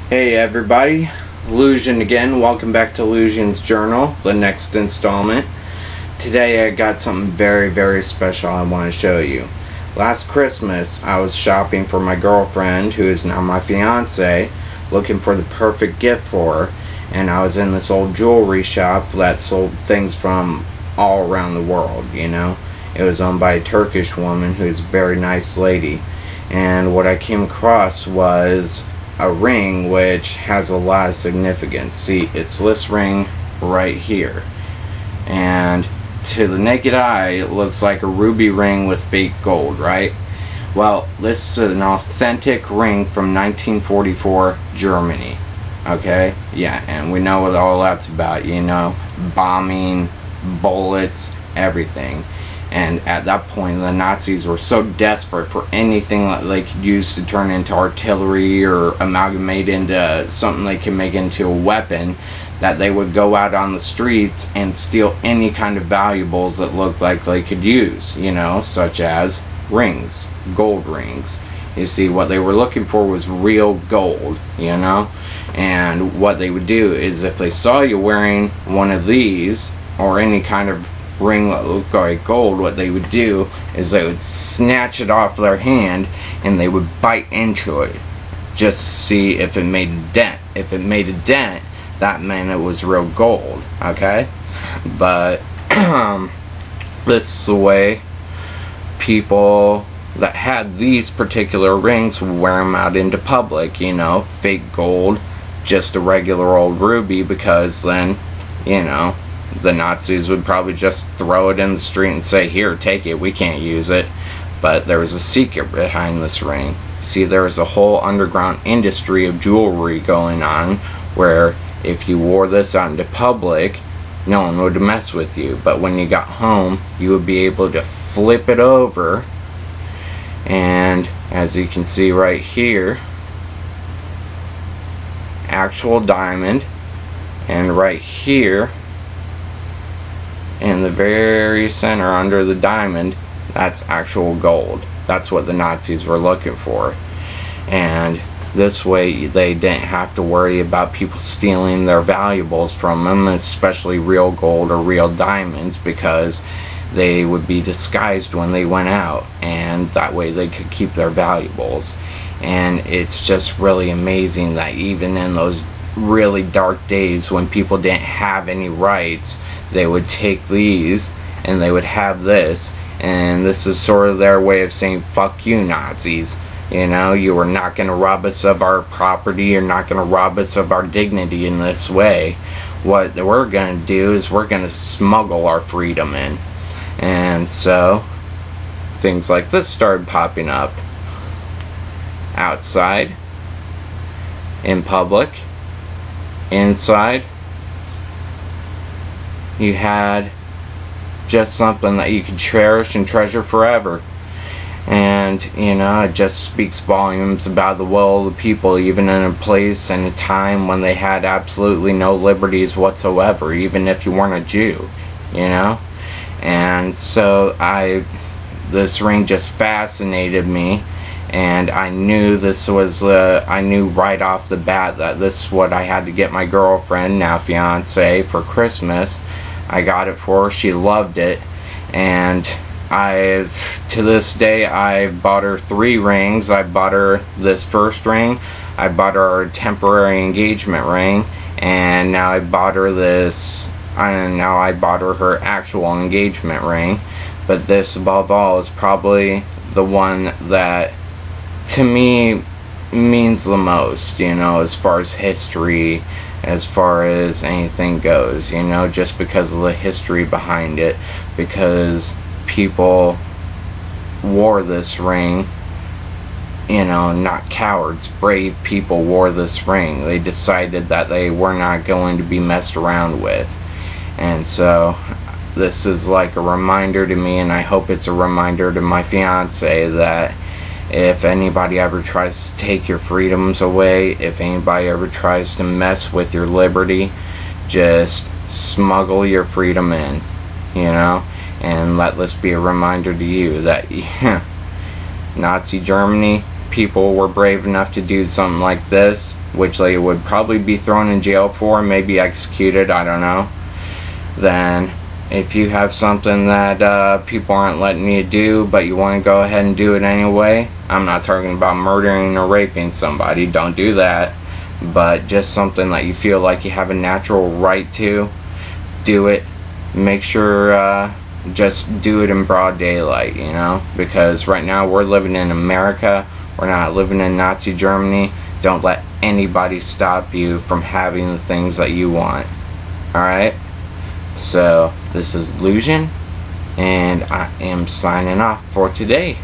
Hey everybody, Luzhin again. Welcome back to Luzhin's Journal, the next installment. Today I got something very special I want to show you. Last Christmas I was shopping for my girlfriend, who is now my fiance, looking for the perfect gift for her, and I was in this old jewelry shop that sold things from all around the world, you know. It was owned by a Turkish woman who's a very nice lady, and what I came across was a ring which has a lot of significance. See, it's this ring right here, and to the naked eye it looks like a ruby ring with fake gold, right? Well, this is an authentic ring from 1944 Germany. Okay, yeah, and we know what all that's about, you know, bombing, bullets, everything. And at that point the Nazis were so desperate for anything that they could use to turn into artillery or amalgamate into something they could make into a weapon, that they would go out on the streets and steal any kind of valuables that looked like they could use, you know, such as rings, gold rings. You see, what they were looking for was real gold, you know. And what they would do is, if they saw you wearing one of these or any kind of ring that looked like gold, what they would do is they would snatch it off their hand and they would bite into it just to see if it made a dent. If it made a dent, that meant it was real gold, okay? But this is the way people that had these particular rings would wear them out into public, you know, fake gold, just a regular old ruby, because then, you know, the Nazis would probably just throw it in the street and say, here, take it, we can't use it. But there was a secret behind this ring. See, there was a whole underground industry of jewelry going on, where if you wore this out into public, no one would mess with you. But when you got home, you would be able to flip it over, and as you can see right here, actual diamond, and right here in the very center under the diamond, that's actual gold. That's what the Nazis were looking for. And this way they didn't have to worry about people stealing their valuables from them, especially real gold or real diamonds, because they would be disguised when they went out, and that way they could keep their valuables. And it's just really amazing that even in those really dark days when people didn't have any rights, they would take these and they would have this, and this is sort of their way of saying, fuck you, Nazis. You know, you are not going to rob us of our property, you're not going to rob us of our dignity in this way. What we're going to do is we're going to smuggle our freedom in. And so things like this started popping up outside, in public, inside. You had just something that you could cherish and treasure forever. And, you know, it just speaks volumes about the will of the people, even in a place and a time when they had absolutely no liberties whatsoever, even if you weren't a Jew, you know. And so this ring just fascinated me, and I knew this was I knew right off the bat that this is what I had to get my girlfriend, now fiance, for Christmas. I got it for her, she loved it, and to this day I've bought her 3 rings. I bought her this first ring, I bought her a temporary engagement ring, and now I bought her this, and now I bought her her actual engagement ring. But this, above all, is probably the one that to me means the most, you know, as far as history, as far as anything goes, you know, just because of the history behind it, because people wore this ring, you know, not cowards, brave people wore this ring. They decided that they were not going to be messed around with. And so this is like a reminder to me, and I hope it's a reminder to my fiance, that if anybody ever tries to take your freedoms away, if anybody ever tries to mess with your liberty, just smuggle your freedom in, you know. And let this be a reminder to you that Nazi Germany, people were brave enough to do something like this, which they would probably be thrown in jail for, maybe executed, I don't know, then if you have something that people aren't letting you do, but you want to go ahead and do it anyway, I'm not talking about murdering or raping somebody, don't do that, but just something that you feel like you have a natural right to, do it. Make sure just do it in broad daylight, you know, because right now we're living in America, we're not living in Nazi Germany. Don't let anybody stop you from having the things that you want. Alright? So, this is Luzhin, and I am signing off for today.